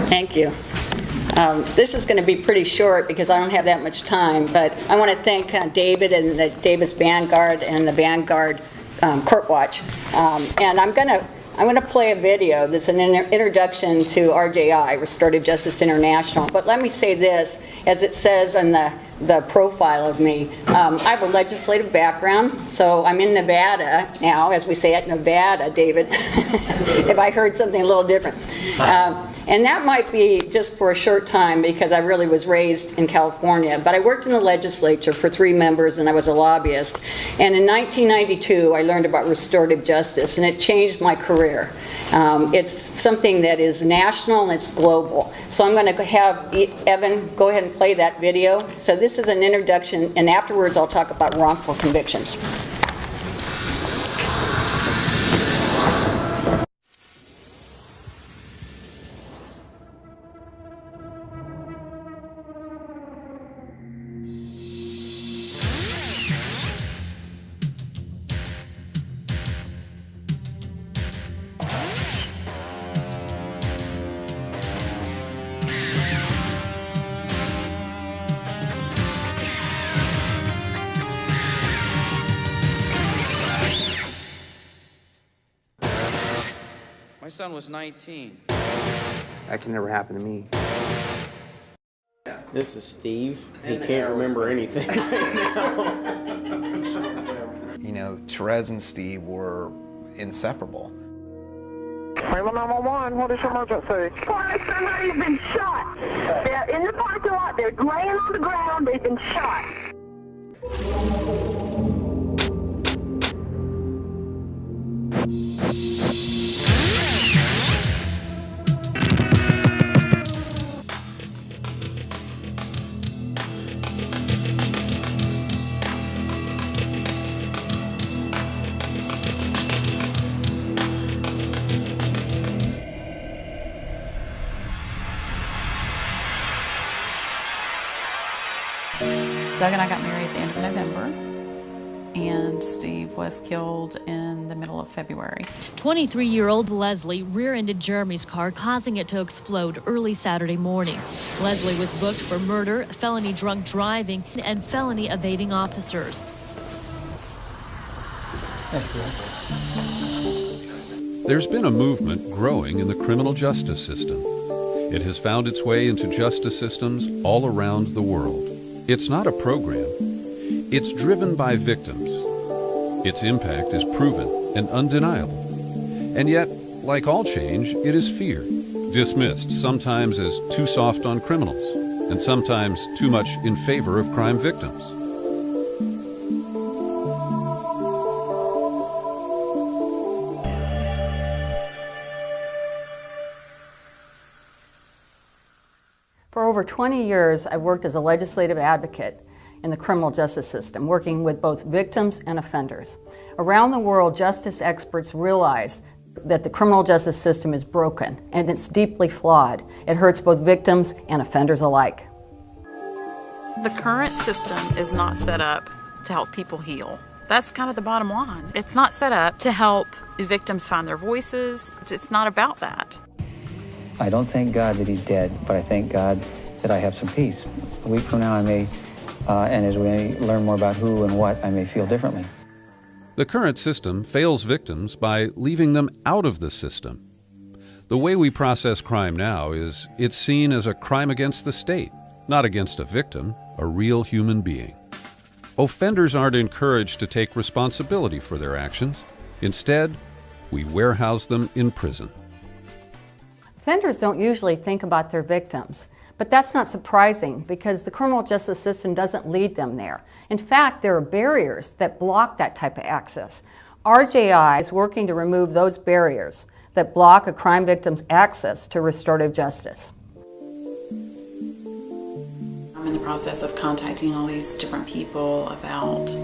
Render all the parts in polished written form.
Thank you. This is going to be pretty short because I don't have that much time, but I want to thank David and David's Vanguard and the Vanguard Court Watch. And I'm going to play a video that's an introduction to RJI, Restorative Justice International. But let me say this, as it says in the profile of me. I have a legislative background, so I'm in Nevada now, as we say it, Nevada, David, if I heard something a little different. And that might be just for a short time because I really was raised in California. But I worked in the legislature for 3 members and I was a lobbyist. And in 1992, I learned about restorative justice and it changed my career. It's something that is national and it's global. So I'm going to have Evan go ahead and play that video. So this is an introduction and afterwards I'll talk about wrongful convictions. My son was 19. That can never happen to me. This is Steve. He can't remember anything right now. You know, Therese and Steve were inseparable. Cleveland 911, what is your emergency? Somebody's been shot. They're in the parking lot. They're laying on the ground. They've been shot. Doug and I got married at the end of November, and Steve was killed in the middle of February. 23-year-old Leslie rear-ended Jeremy's car, causing it to explode early Saturday morning. Leslie was booked for murder, felony drunk driving, and felony evading officers. There's been a movement growing in the criminal justice system. It has found its way into justice systems all around the world. It's not a program. It's driven by victims. Its impact is proven and undeniable. And yet, like all change, it is feared, dismissed sometimes as too soft on criminals, and sometimes too much in favor of crime victims. For over 20 years, I worked as a legislative advocate in the criminal justice system, working with both victims and offenders. Around the world, justice experts realize that the criminal justice system is broken and it's deeply flawed. It hurts both victims and offenders alike. The current system is not set up to help people heal. That's kind of the bottom line. It's not set up to help victims find their voices. It's not about that. I don't thank God that he's dead, but I thank God that I have some peace. A week from now I may, and as we learn more about who and what, I may feel differently. The current system fails victims by leaving them out of the system. The way we process crime now is it's seen as a crime against the state, not against a victim, a real human being. Offenders aren't encouraged to take responsibility for their actions. Instead, we warehouse them in prison. Offenders don't usually think about their victims, but that's not surprising because the criminal justice system doesn't lead them there. In fact, there are barriers that block that type of access. RJI is working to remove those barriers that block a crime victim's access to restorative justice. I'm in the process of contacting all these different people about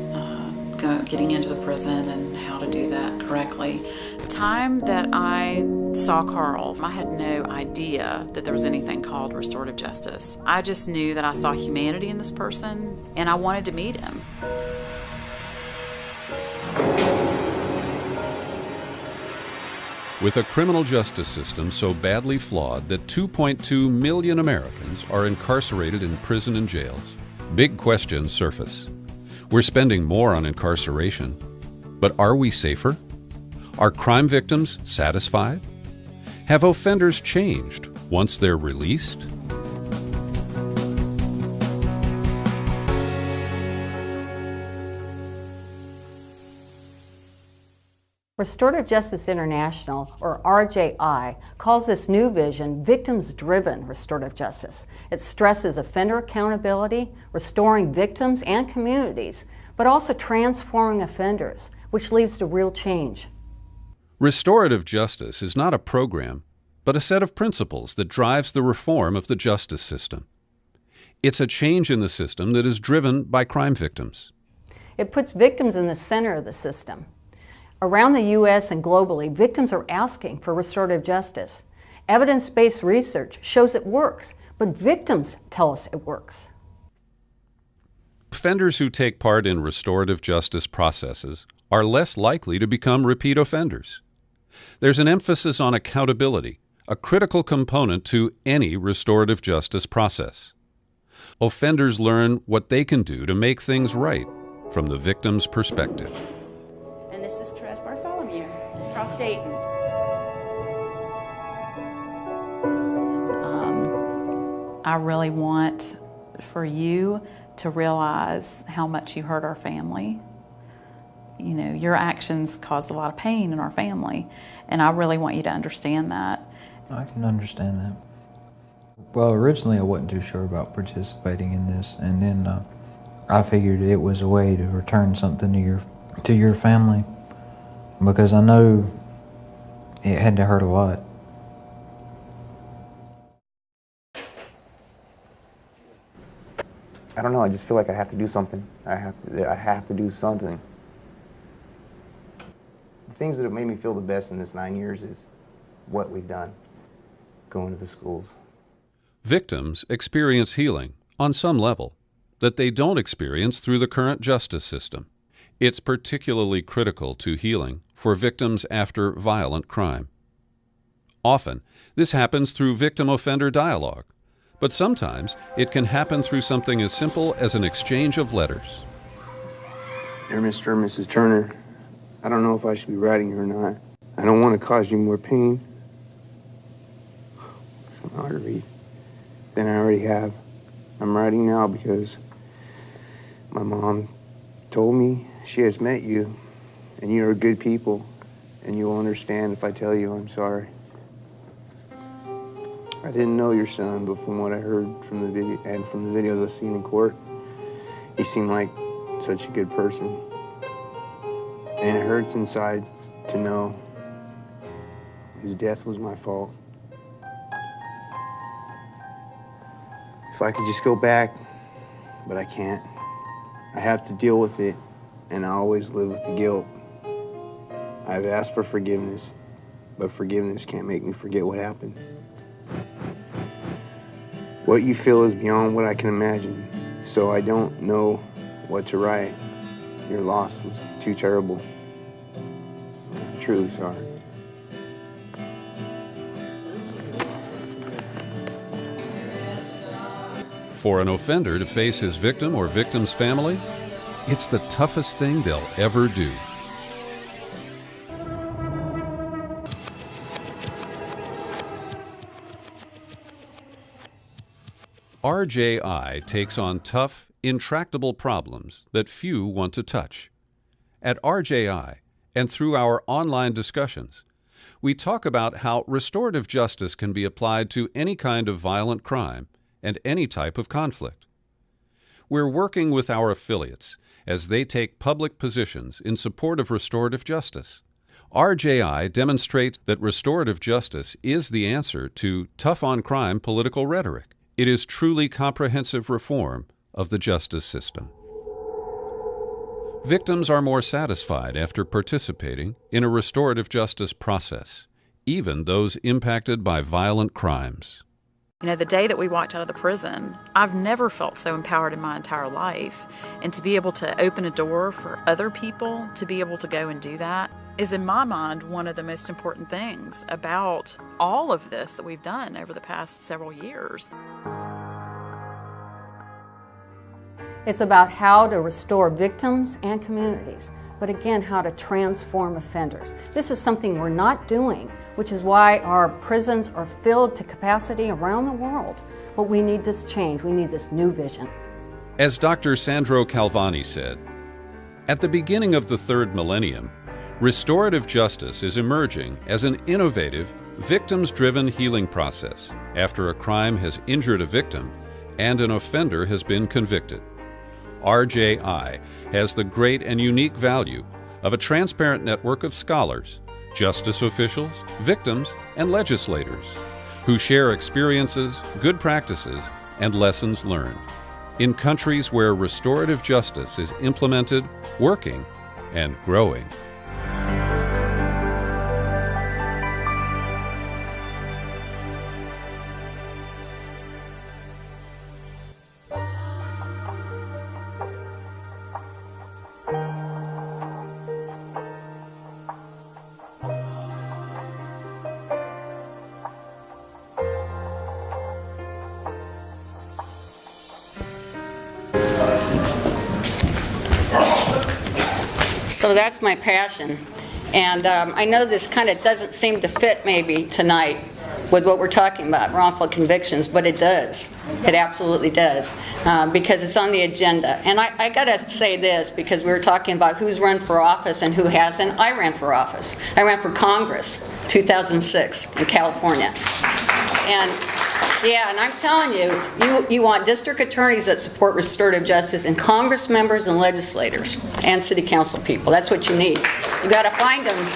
getting into the prison and how to do that correctly. The time that I saw Carl, I had no idea that there was anything called restorative justice. I just knew that I saw humanity in this person and I wanted to meet him. With a criminal justice system so badly flawed that 2.2 million Americans are incarcerated in prison and jails, big questions surface. We're spending more on incarceration, but are we safer? Are crime victims satisfied? Have offenders changed once they're released? Restorative Justice International, or RJI, calls this new vision victims-driven restorative justice. It stresses offender accountability, restoring victims and communities, but also transforming offenders, which leads to real change. Restorative justice is not a program, but a set of principles that drives the reform of the justice system. It's a change in the system that is driven by crime victims. It puts victims in the center of the system. Around the U.S. and globally, victims are asking for restorative justice. Evidence-based research shows it works, but victims tell us it works. Offenders who take part in restorative justice processes are less likely to become repeat offenders. There's an emphasis on accountability, a critical component to any restorative justice process. Offenders learn what they can do to make things right from the victim's perspective. Across Dayton. I really want for you to realize how much you hurt our family. You know, your actions caused a lot of pain in our family, and I really want you to understand that. I can understand that. Well, originally I wasn't too sure about participating in this, and then I figured it was a way to return something to your family. Because I know it had to hurt a lot. I don't know, I just feel like I have to do something. I have to do something. The things that have made me feel the best in this 9 years is what we've done, going to the schools. Victims experience healing on some level that they don't experience through the current justice system. It's particularly critical to healing for victims after violent crime. Often, this happens through victim-offender dialogue, but sometimes it can happen through something as simple as an exchange of letters. Dear Mr. and Mrs. Turner, I don't know if I should be writing you or not. I don't want to cause you more pain. I don't know how to read than I already have. I'm writing now because my mom told me she has met you, and you're good people, and you'll understand if I tell you I'm sorry. I didn't know your son, but from what I heard from the video and from the videos I've seen in court, he seemed like such a good person. And it hurts inside to know his death was my fault. If I could just go back, but I can't. I have to deal with it, and I always live with the guilt. I've asked for forgiveness, but forgiveness can't make me forget what happened. What you feel is beyond what I can imagine, so I don't know what to write. Your loss was too terrible. I'm truly sorry. For an offender to face his victim or victim's family, it's the toughest thing they'll ever do. RJI takes on tough, intractable problems that few want to touch. At RJI, and through our online discussions, we talk about how restorative justice can be applied to any kind of violent crime and any type of conflict. We're working with our affiliates as they take public positions in support of restorative justice. RJI demonstrates that restorative justice is the answer to tough-on-crime political rhetoric. It is truly comprehensive reform of the justice system. Victims are more satisfied after participating in a restorative justice process, even those impacted by violent crimes. You know, the day that we walked out of the prison, I've never felt so empowered in my entire life. And to be able to open a door for other people to be able to go and do that, is, in my mind, one of the most important things about all of this that we've done over the past several years. It's about how to restore victims and communities, but again, how to transform offenders. This is something we're not doing, which is why our prisons are filled to capacity around the world. But we need this change. We need this new vision. As Dr. Sandro Calvani said, at the beginning of the third millennium, restorative justice is emerging as an innovative, victims-driven healing process after a crime has injured a victim and an offender has been convicted. RJI has the great and unique value of a transparent network of scholars, justice officials, victims, and legislators who share experiences, good practices, and lessons learned in countries where restorative justice is implemented, working, and growing. So that's my passion. And I know this kind of doesn't seem to fit maybe tonight with what we're talking about, wrongful convictions, but it does. It absolutely does, because it's on the agenda. And I got to say this, because we were talking about who's run for office and who hasn't. I ran for office. I ran for Congress, 2006, in California. And yeah, and I'm telling you, you want district attorneys that support restorative justice and Congress members and legislators and city council people. That's what you need. You got to find them.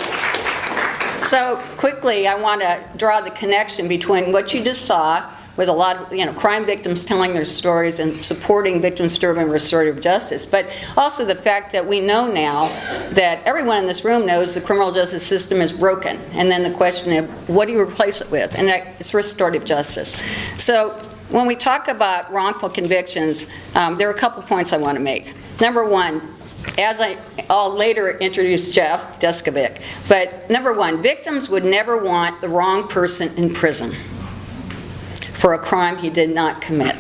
So quickly, I want to draw the connection between what you just saw with a lot of crime victims telling their stories and supporting victims-driven restorative justice, but also the fact that we know now that everyone in this room knows the criminal justice system is broken, and then the question of what do you replace it with, and it's restorative justice. So when we talk about wrongful convictions, there are a couple points I want to make. Number one, as I'll later introduce Jeff Deskovic, but number one, victims would never want the wrong person in prison for a crime he did not commit.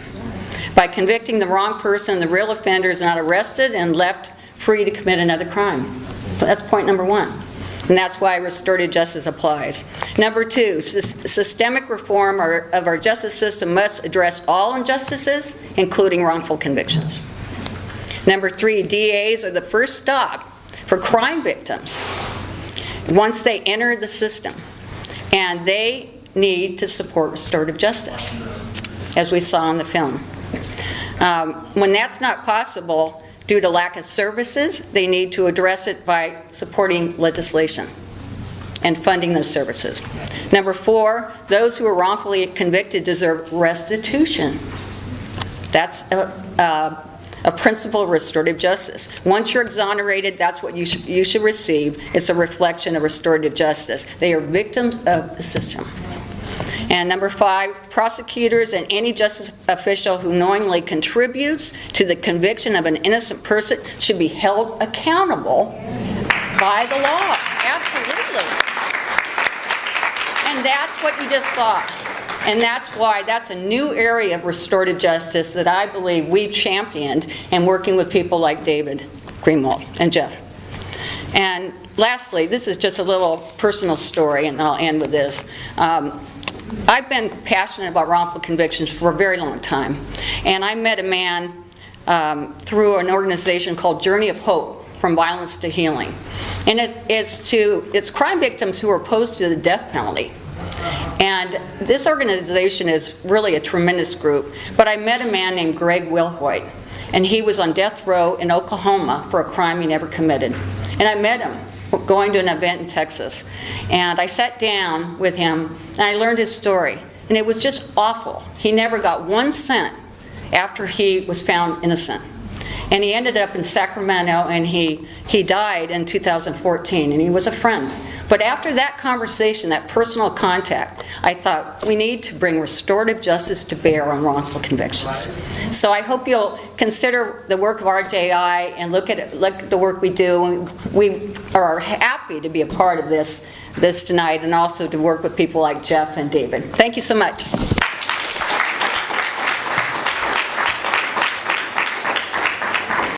By convicting the wrong person, the real offender is not arrested and left free to commit another crime. That's point number one. And that's why restorative justice applies. Number two, systemic reform of our justice system must address all injustices, including wrongful convictions. Number three, DAs are the first stop for crime victims once they enter the system. And they need to support restorative justice, as we saw in the film. When that's not possible due to lack of services, they need to address it by supporting legislation and funding those services. Number four, those who are wrongfully convicted deserve restitution. That's a principle of restorative justice. Once you're exonerated, that's what you should receive. It's a reflection of restorative justice. They are victims of the system. And number five, prosecutors and any justice official who knowingly contributes to the conviction of an innocent person should be held accountable by the law. Absolutely. And that's what you just saw. And that's why that's a new area of restorative justice that I believe we've championed and working with people like David Greenwald and Jeff. And lastly, this is just a little personal story, and I'll end with this. I've been passionate about wrongful convictions for a very long time. And I met a man through an organization called Journey of Hope, From Violence to Healing. And it's crime victims who are opposed to the death penalty. And this organization is really a tremendous group. But I met a man named Greg Wilhoit, and he was on death row in Oklahoma for a crime he never committed. And I met him going to an event in Texas. And I sat down with him, and I learned his story. And it was just awful. He never got 1 cent after he was found innocent. And he ended up in Sacramento, and he died in 2014, and he was a friend. But after that conversation, that personal contact, I thought we need to bring restorative justice to bear on wrongful convictions. So I hope you'll consider the work of RJI and look at the work we do. We are happy to be a part of this tonight, and also to work with people like Jeff and David. Thank you so much.